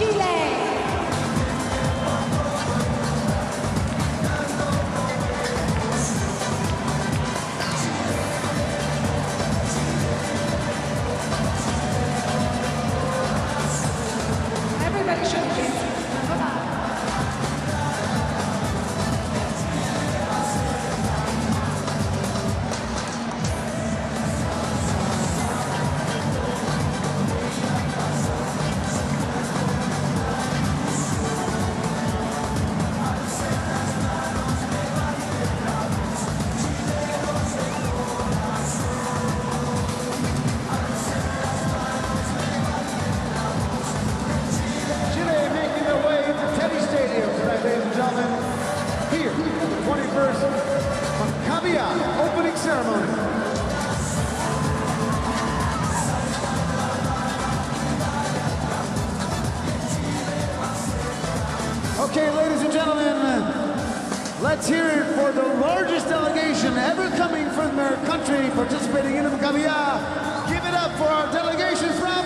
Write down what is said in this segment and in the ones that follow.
Chile. Everybody should be dancing. Come on. Opening ceremony. Okay, ladies and gentlemen, let's hear it for the largest delegation ever coming from their country participating in the Maccabiah. Give it up for our delegation from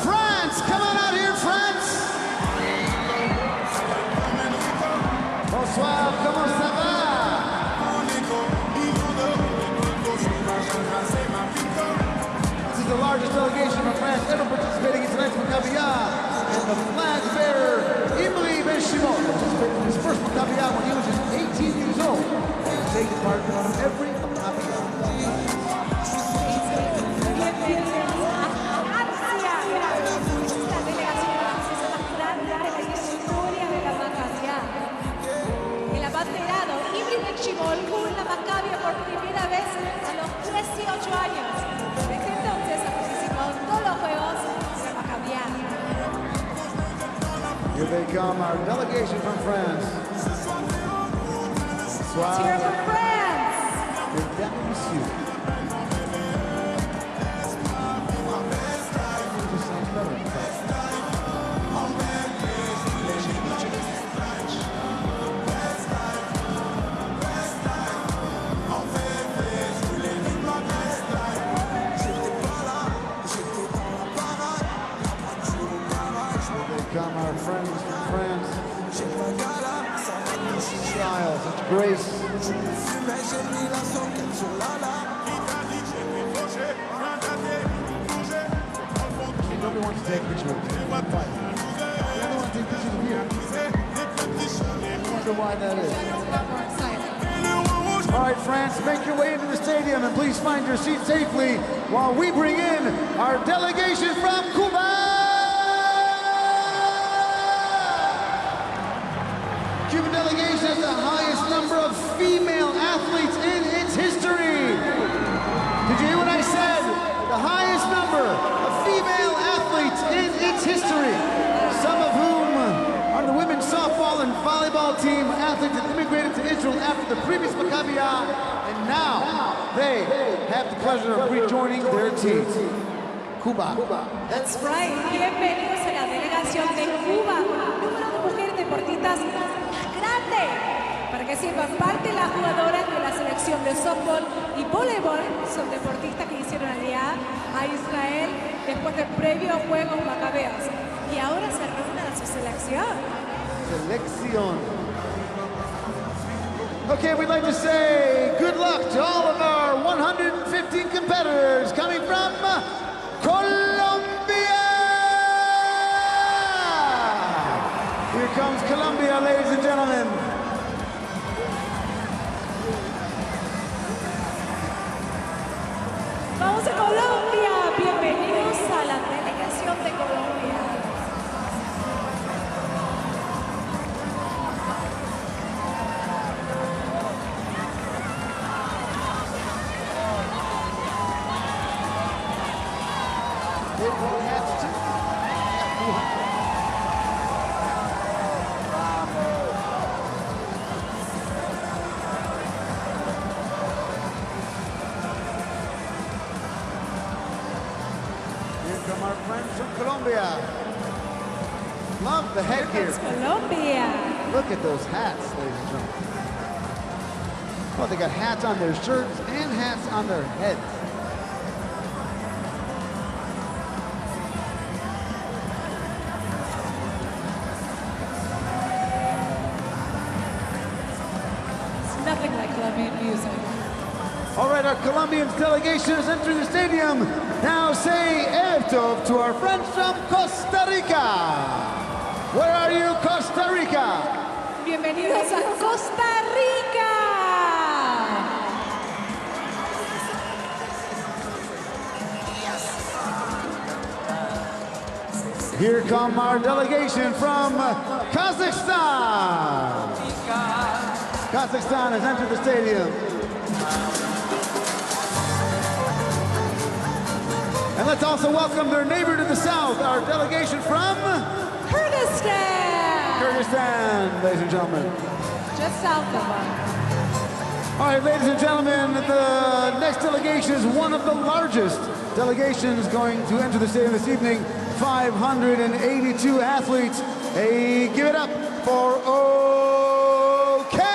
France. Come on out here, France. Bonsoir, comment ça va? This is the largest delegation from France ever participating in tonight's Maccabiah. And the flag bearer, Imri Ben-Shimon, participated in his first Maccabiah when he was just 18 years old. And taking part on every Maccabiah. El abanderado Imri Ben-Shimon jugó en la Maccabiah por primera vez a los 18 años. Desde entonces ha participado en todos los juegos de la Maccabiah. Here they come, our delegation from France. Let's hear it from France. Mesdames et messieurs. Come our friends from France. Style, such grace. Nobody wants to take pictures of you. They don't want to take pictures of you. I wonder why that is. All right, France, make your way into the stadium and please find your seat safely while we bring in our delegation from Cuba. Cuban delegation has the highest number of female athletes in its history. Did you hear what I said? The highest number of female athletes in its history. Some of whom are the women's softball and volleyball team athletes that immigrated to Israel after the previous Maccabiah, and now they have the pleasure of rejoining their team. Cuba. That's right. Bienvenidos a la delegación de Cuba, con un número de mujeres deportistas grande. Para que sepan, parte de las jugadoras de la selección de softball y voleibol son deportistas que hicieron allá a Israel después del previo Juegos Macabeos. Y ahora se reúnen a su selección. Selección. Okay, we'd like to say good luck to all of our 115 competitors coming from Colombia! Here comes Colombia, ladies and gentlemen. Vamos a Colombia. Bienvenidos a la delegación de Colombia. From our friends from Colombia. Love the headgear. Colombia. Look at those hats, ladies and gentlemen. Well, they got hats on their shirts and hats on their heads. main music. All right, our Colombian delegation is entering the stadium. Now say Erev Tov to our friends from Costa Rica. Where are you, Costa Rica? Bienvenidos a Costa Rica. Here come our delegation from Kazakhstan. Kazakhstan has entered the stadium. And let's also welcome their neighbor to the south, our delegation from Kyrgyzstan. Kyrgyzstan, ladies and gentlemen. Just south of us. All right, ladies and gentlemen, the next delegation is one of the largest delegations going to enter the stadium this evening. 582 athletes. Hey, give it up for Canada!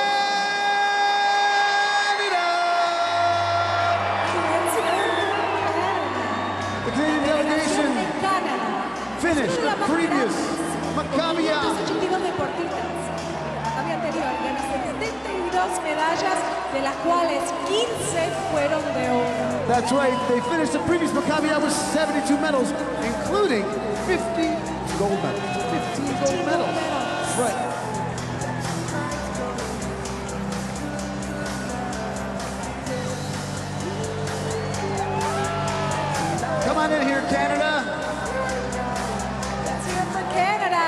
The Canadian delegation finished the previous Maccabi. Medallas, de las cuales 15 fueron de oro. That's right, they finished the previous Maccabi with 72 medals, including 50 gold medals. 15 gold medals. That's right. Come on in here, Canada. Let's hear it for Canada.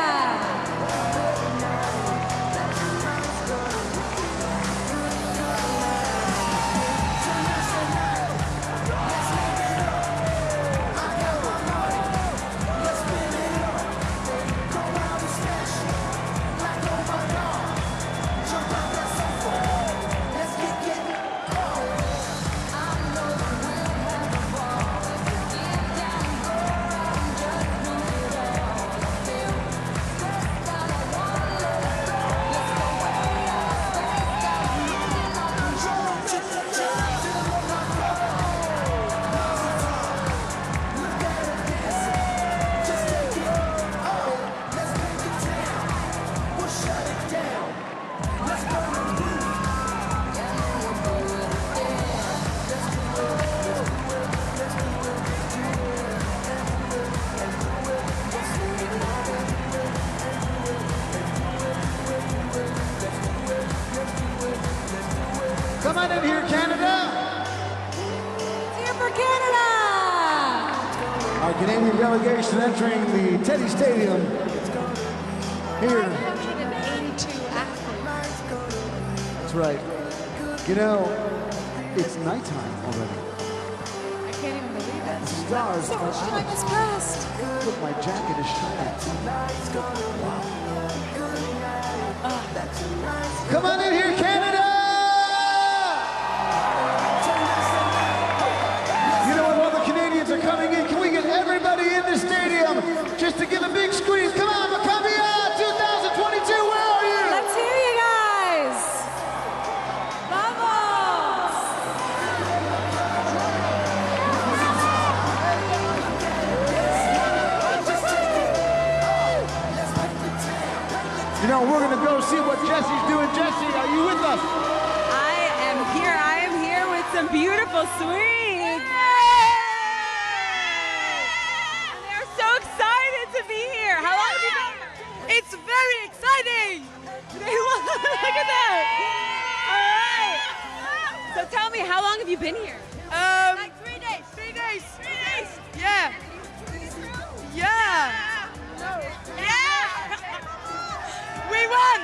Come on in here, Canada. Let's hear it for Canada. Our Canadian delegation entering the Teddy Stadium here. 582 athletes. That's right. You know, it's nighttime already. I can't even believe it. The stars So are much time out. has passed. Look, my jacket is shining. Come on in here, Canada! You know what, while the Canadians are coming in, can we get everybody in the stadium just to give a big squeeze? Come on, Maccabi 2022, where are you? Let's hear you guys. Vamos. You know, we're gonna go see what Jesse's doing. Jesse, are you with us? I am here with some beautiful Swedes. And they're so excited to be here. How long have you been here? It's very exciting. Look at that. All right. So tell me, how long have you been here? Like 3 days. 3 days. 3 days. Yeah. Yeah. Yeah. We won.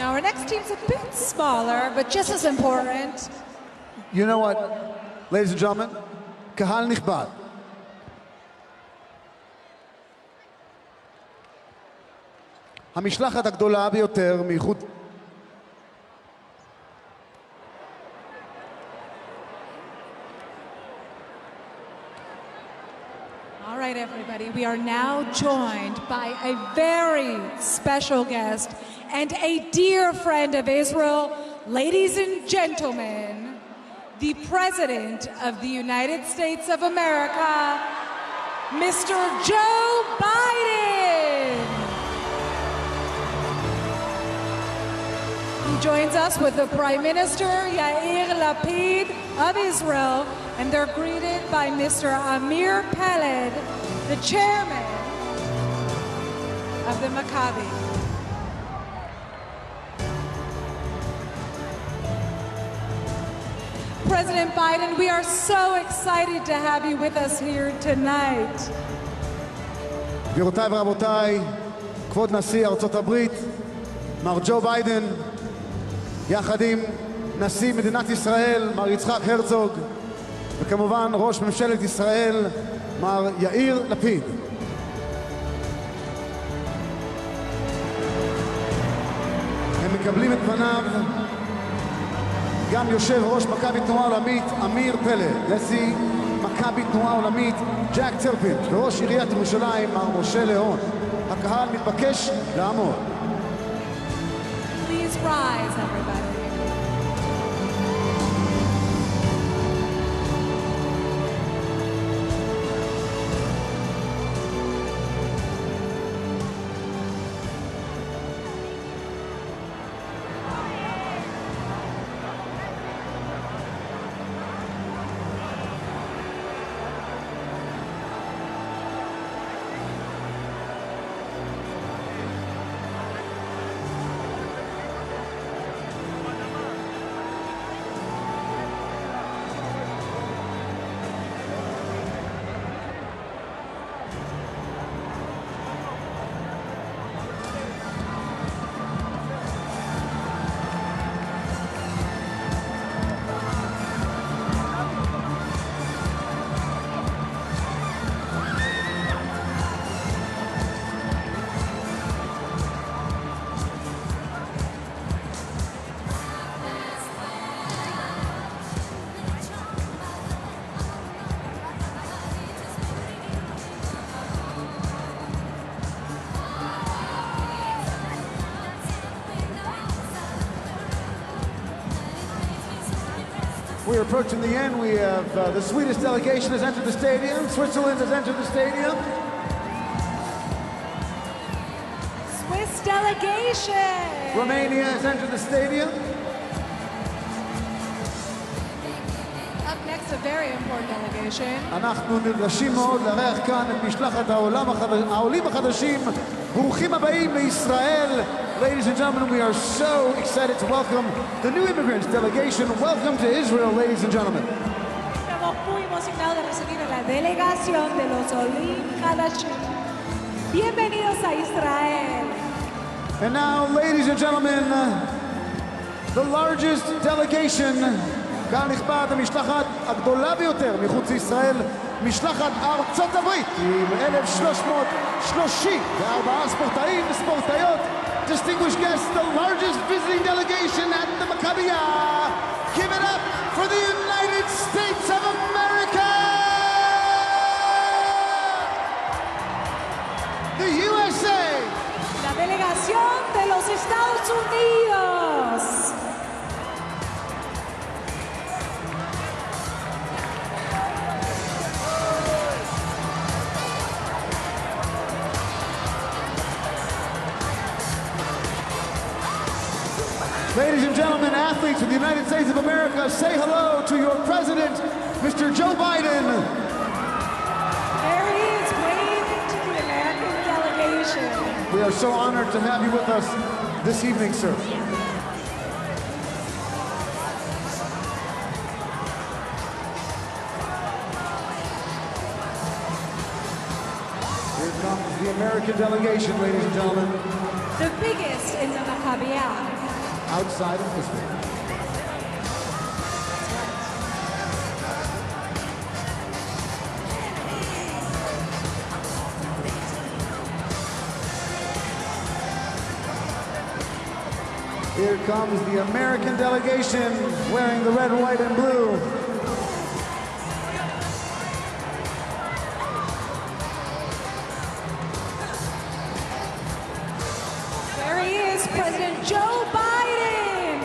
Now our next team's a bit smaller, but just as important. You know what, ladies and gentlemen, קהל נכבד. המשלחת הגדולה ביותר מאיחוד... All right, everybody, we are now joined by a very special guest and a dear friend of Israel. Ladies and gentlemen, the President of the United States of America, Mr. Joe Biden. He joins us with the Prime Minister, Yair Lapid of Israel, and they're greeted by Mr. Amir Peled, the chairman of the Maccabi. President Biden, we are so excited to have you with us here tonight. גבירותיי ורבותיי, כבוד נשיא ארצות הברית, מר ג'ו ביידן, יחד עם נשיא מדינת ישראל, מר יצחק הרצוג, וכמובן ראש ממשלת ישראל, מר יאיר לפיד. הם מקבלים את פניו גם יושב ראש מכבי תנועה עולמית אמיר פלד, נשיא מכבי תנועה עולמית ג'ק טרפינט, וראש עיריית ירושלים מר משה ליאון. הקהל מתבקש לעמוד. Please rise, everybody. We're approaching the end. We have the Swedish delegation has entered the stadium. Switzerland has entered the stadium. Swiss delegation. Romania has entered the stadium. Up next, a very important delegation. אנחנו נרגשים מאוד לארח כאן את משלחת העולים החדשים. ברוכים הבאים לישראל. Ladies and gentlemen, we are so excited to welcome the new immigrants delegation. Welcome to Israel, ladies and gentlemen. Estamos muy emocionados de recibir a la delegación de los Olim Hadashim. Bienvenidos a Israel. And now, ladies and gentlemen, the largest delegation, קהל נכבד, המשלחת הגדולה ביותר מחוץ לישראל, משלחת ארצות הברית, עם 1,334 ספורטאים וספורטאיות. Distinguished guests, the largest visiting delegation at the Maccabiah. Give it up for the United States of America! The USA! La delegación de los Estados Unidos. Ladies and gentlemen, athletes of the United States of America, say hello to your president, Mr. Joe Biden. There he is, waving to the American delegation. We are so honored to have you with us this evening, sir. Here comes the American delegation, ladies and gentlemen. The biggest in the Maccabiah. outside of Israel. Here comes the American delegation wearing the red, white, and blue. There he is, President Joe Biden.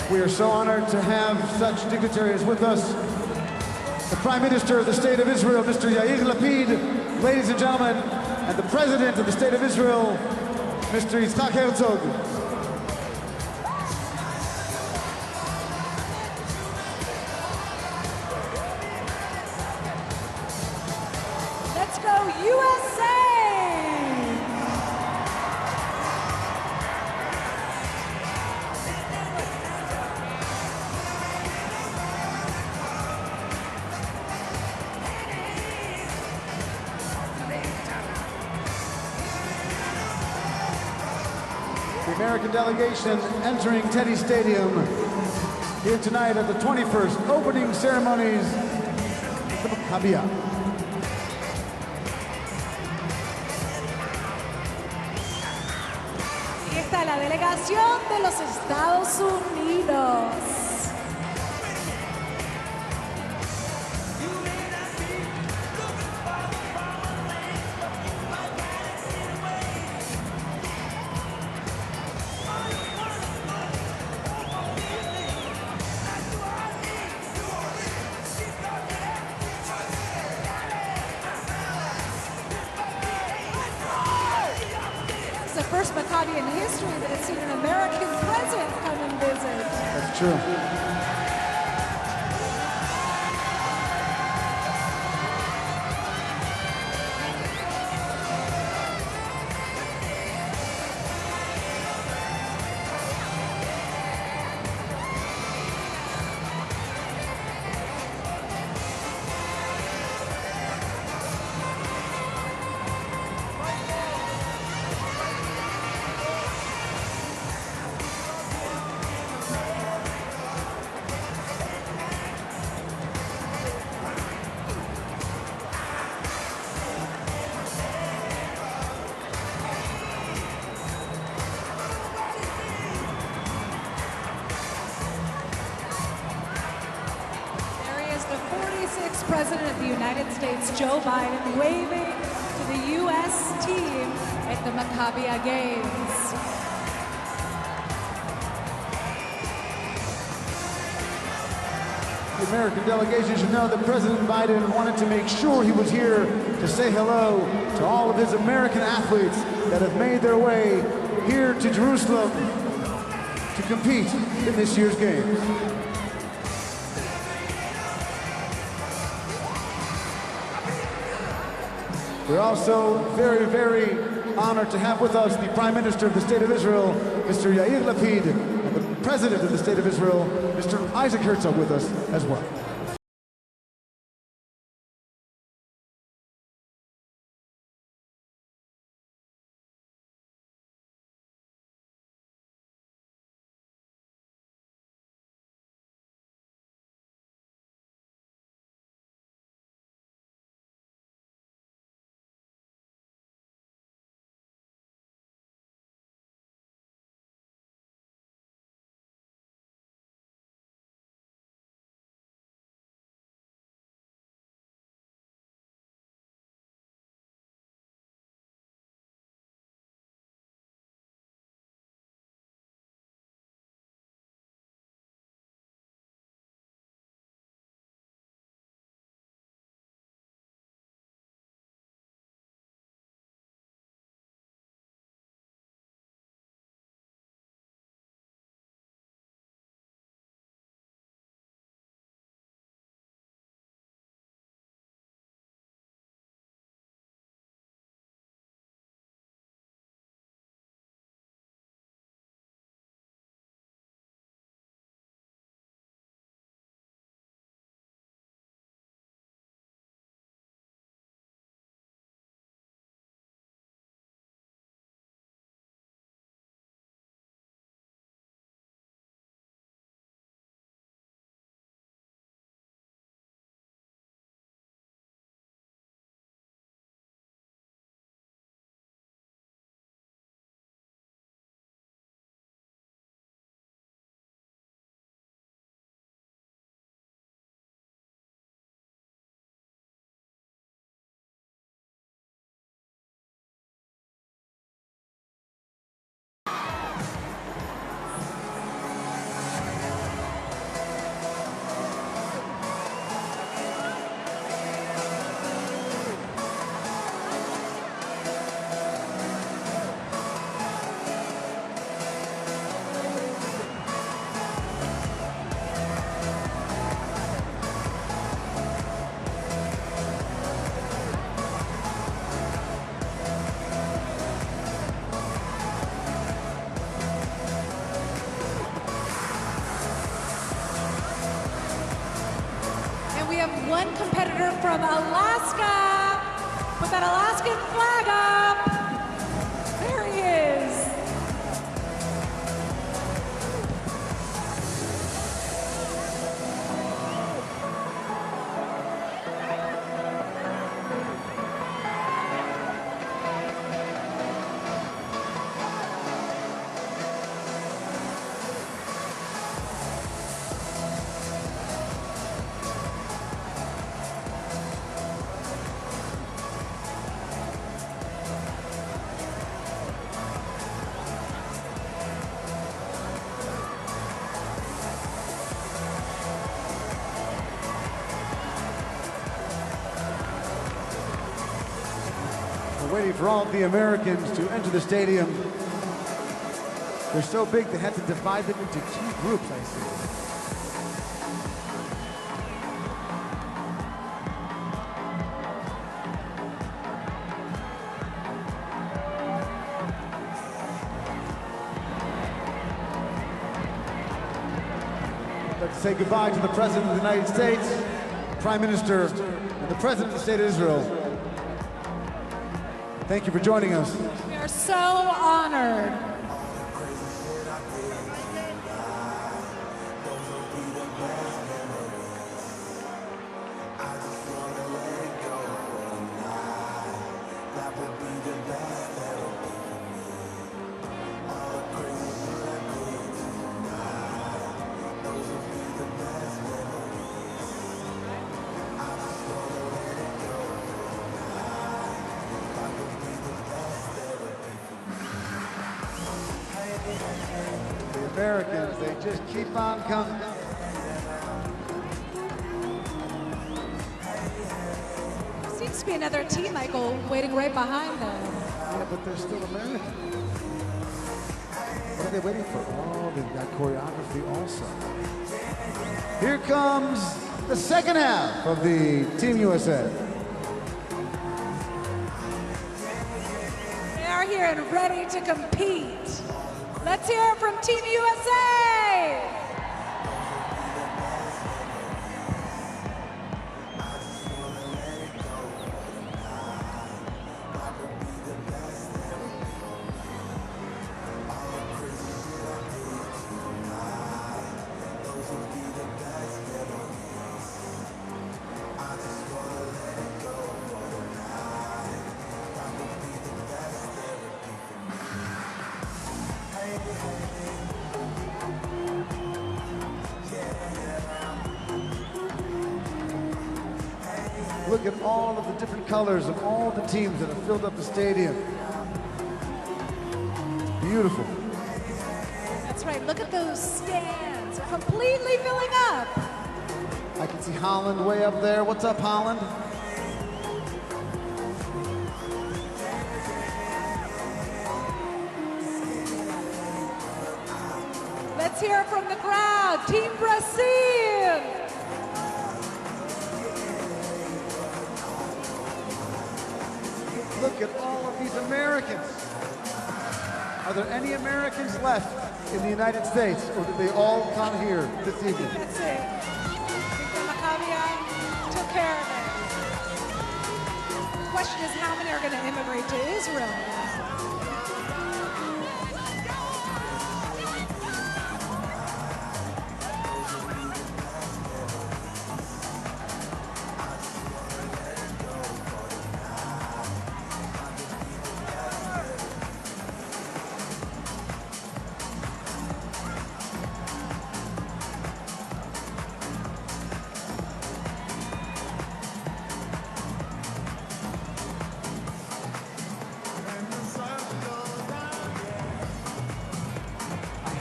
We are so honored to have such dignitaries with us. The Prime Minister of the State of Israel, Mr. Yair Lapid, ladies and gentlemen, and the President of the State of Israel, Mr. Yitzhak Herzog. Let's go, USA! The American delegation entering Teddy Stadium here tonight at the 21st opening ceremonies of the Maccabiah. Ahí está la delegación de los Estados Unidos. It's the first Maccabi in history that has seen an American president come and visit. That's true. The 46th President of the United States, Joe Biden, waving to the U.S. team at the Maccabiah Games. The American delegation should know that President Biden wanted to make sure he was here to say hello to all of his American athletes that have made their way here to Jerusalem to compete in this year's games. We're also very, very honored to have with us the Prime Minister of the State of Israel, Mr. Yair Lapid, and the President of the State of Israel, Mr. Isaac Herzog, with us as well. have one competitor from Alaska. Put that Alaskan flag up. There he is. We're waiting for all of the Americans to enter the stadium. They're so big they had to divide them into 2 groups, I see. Let's say goodbye to the President of the United States, Prime Minister, and the President of the State of Israel. Thank you for joining us. We are so honored. The Americans, they just keep on coming. Seems to be another team, Michael, waiting right behind them. Yeah, but they're still American. What are they waiting for? Oh, they've got choreography also. Here comes the second half of the Team USA. They are here and ready to compete. Let's hear it from Team USA! Look at all of the different colors of all the teams that have filled up the stadium. Beautiful. That's right, look at those stands, completely filling up. I can see Holland way up there. What's up, Holland? Let's hear it from the crowd, Team Brazil! Look at all of these Americans. Are there any Americans left in the United States, or did they all come here this evening? That's it. I think the Maccabi took care of it. The question is how many are going to immigrate to Israel now?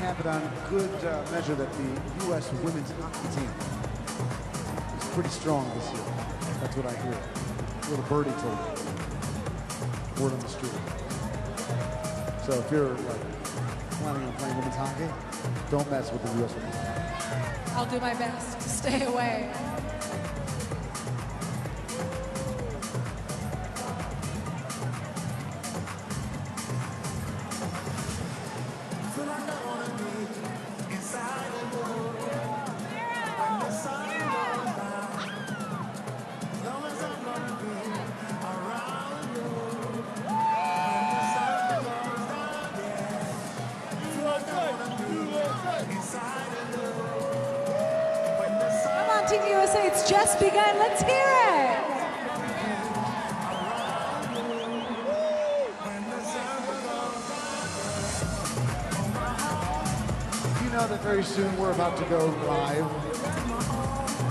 Have it on good measure that the U.S. women's hockey team is pretty strong this year. That's what I hear. Little birdie told me. Word on the street. So if you're planning on playing women's hockey, don't mess with the U.S. women's hockey. I'll do my best to stay away. say it's just begun. Let's hear it. You know that very soon we're about to go live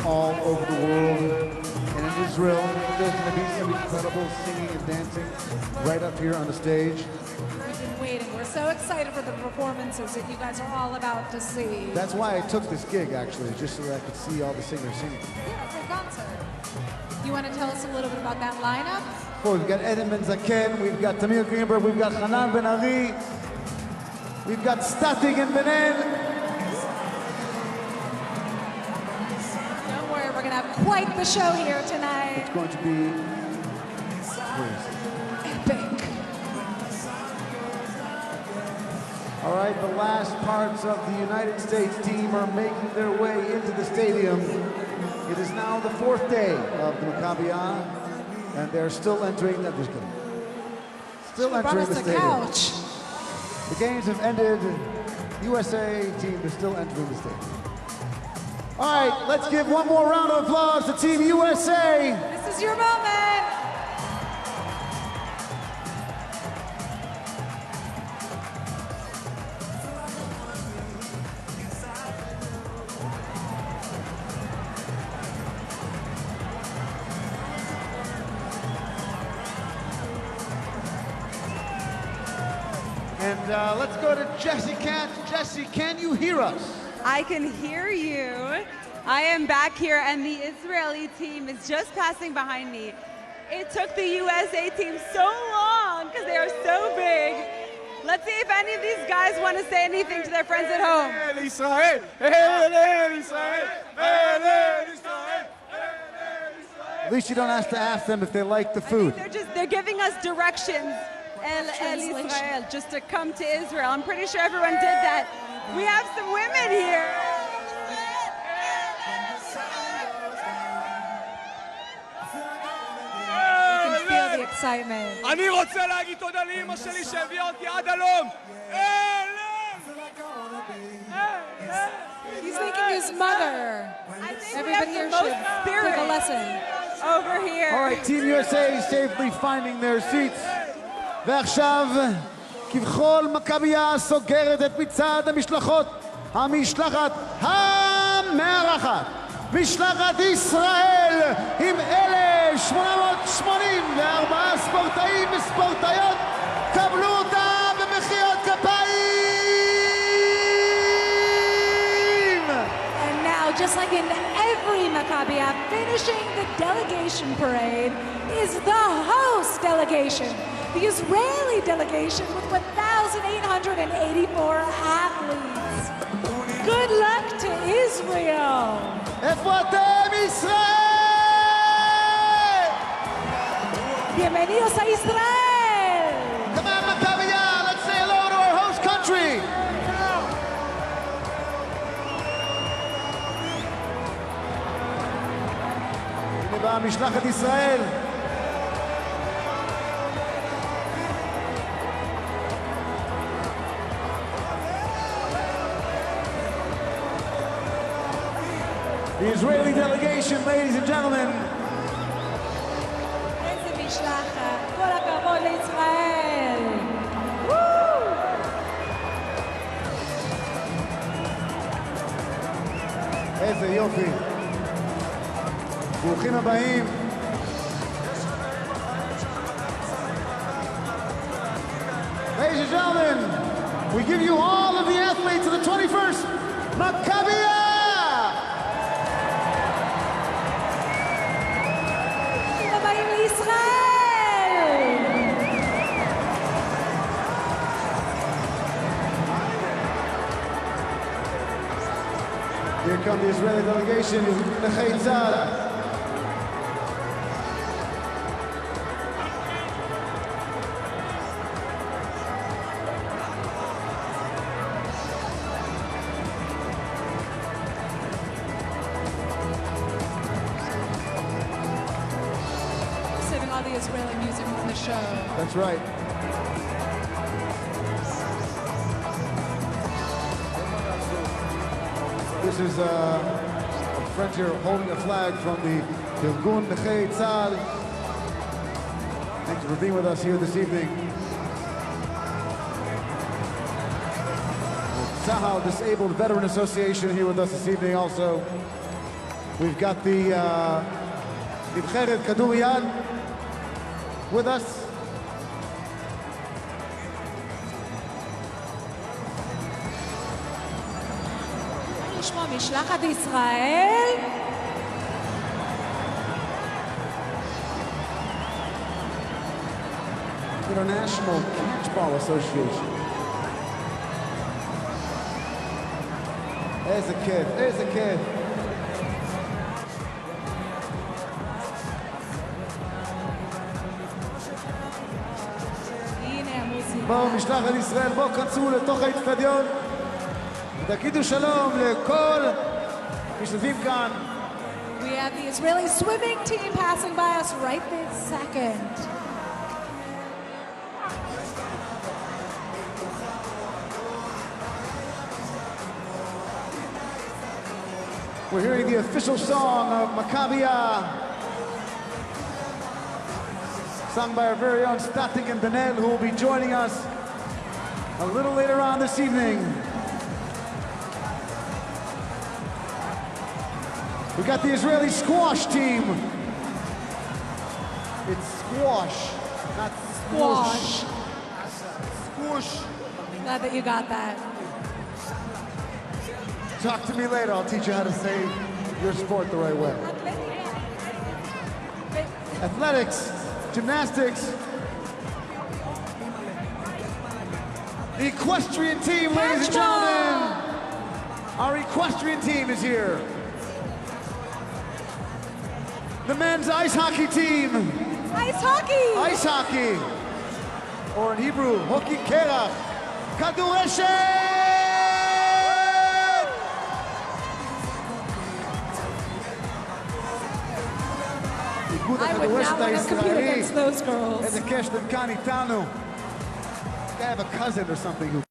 all over the world. And in Israel, there's going to be some incredible singing and dancing right up here on the stage. We've been waiting. We're so excited for the performances that you guys are all about to see. That's why I took this gig, actually, just so that I could see all the singers singing. Yeah, it's a concert. You want to tell us a little bit about that lineup? Well, we've got Eden Ben Zaken, we've got Tamir Greenberg, we've got Hanan Ben Ari, we've got Static and Benen. Don't worry, we're going to have quite the show here tonight. It's going to be crazy. Epic. All right, the last parts of the United States team are making their way into the stadium. It is now the fourth day of the Maccabiah, and they're still entering. I'm just kidding. Still entering the stadium. Couch. The games have ended. USA team is still entering the stadium. All right, let's give one more round of applause to Team USA. This is your moment. And let's go to Jessie Katz. Jessie, can you hear us? I can hear you. I am back here, and the Israeli team is just passing behind me. It took the USA team so long because they are so big. Let's see if any of these guys want to say anything to their friends at home. At least you don't have to ask them if they like the food. They're giving us directions, El Israel, just to come to Israel. I'm pretty sure everyone did that. We have some women here. You can feel the excitement. אני רוצה להגיד תודה לאמא שלי שהביאה אותי עד הלום. He's thinking his mother. Everybody here should take a lesson. Over here. All right, Team USA safely finding their seats. ועכשיו, כבכל מכבייה סוגרת את מצעד המשלחות. המשלחת המארחת. משלחת ישראל עם 1,884 ספורטאים וספורטאיות. קבלו אותה במחיאות כפיים! And now, just like in every Maccabiah, finishing the delegation parade is the host delegation, the Israeli delegation with 1,884 athletes. Good luck to Israel! איפה אתם, ישראל? Bienvenidos a Israel! Come on, Maccabiah, let's say hello to our host country. הנה באה משלחת ישראל. The Israeli delegation, ladies and gentlemen. איזה משלחת, כל הכבוד לישראל! איזה יופי. ברוכים הבאים. Ladies and gentlemen, we give you all of the athletes of the 21st Maccabiah! הבאים לישראל! Here come the Israeli delegation, נכי צה"ל. Saving all the Israeli music from the show. That's right. This is a friend friends here holding a flag from the Irgun Nechei Tzahal. Thank you for being with us here this evening. Tzahal Disabled Veteran Association here with us this evening also. We've got the Nibcheret Kaduriyad with us. נשמע משלחת ישראל. International Catchball Association. There's a kid, there's a kid. הנה המוזיקה. בואו משלחת ישראל, בואו כנסו לתוך האצטדיון ותגידו שלום לכל משתתפים כאן. We have the Israeli swimming team passing by us right this second. We're hearing the official song of Maccabiyah, sung by our very own Statik and Danel, who will be joining us a little later on this evening. We got the Israeli squash team. It's squash, not Squash. Squash. Glad that you got that. Talk to me later. I'll teach you how to say your sport the right way. Athletics, gymnastics. The equestrian team, ladies and gentlemen. Our equestrian team is here. The men's ice hockey team. Ice hockey! Ice hockey. Or in Hebrew, hockey kerach. Kadureshet! I would not want to compete against those girls. איזה כיף שאתם כאן איתנו. I have a cousin or something who